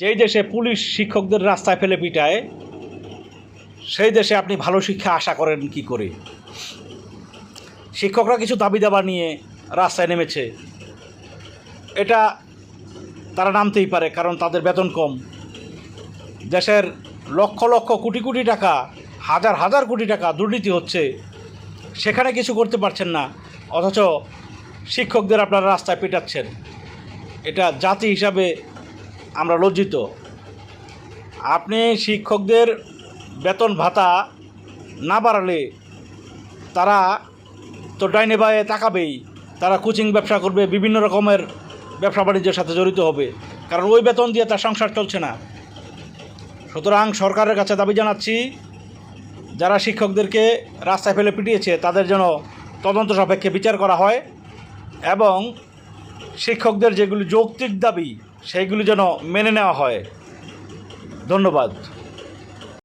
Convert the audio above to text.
যেই দেশে পুলিশ শিক্ষকদের রাস্তায় ফেলে পিটায় সেই দেশে আপনি ভালো শিক্ষা আশা করেন কি করে? শিক্ষকরা কিছু দাবি দাবা নিয়ে রাস্তায় নেমেছে, এটা তারা নামতেই পারে, কারণ তাদের বেতন কম। দেশের লক্ষ লক্ষ কোটি কোটি টাকা, হাজার হাজার কোটি টাকা দুর্নীতি হচ্ছে, সেখানে কিছু করতে পারছেন না, অথচ শিক্ষকদের আপনারা রাস্তায় পিটাচ্ছেন। এটা জাতি হিসাবে আমরা লজ্জিত। আপনি শিক্ষকদের বেতন ভাতা না বাড়ালে তারা তো ডাইনে বায়ে তাকাবেই, তারা কোচিং ব্যবসা করবে, বিভিন্ন রকমের ব্যবসা বাণিজ্যের সাথে জড়িত হবে, কারণ ওই বেতন দিয়ে তার সংসার চলছে না। সুতরাং সরকারের কাছে দাবি জানাচ্ছি, যারা শিক্ষকদেরকে রাস্তায় ফেলে পিটিয়েছে তাদের যেন তদন্ত সাপেক্ষে বিচার করা হয় এবং শিক্ষকদের যেগুলি যৌক্তিক দাবি সেইগুলি যেন মেনে নেওয়া হয়। ধন্যবাদ।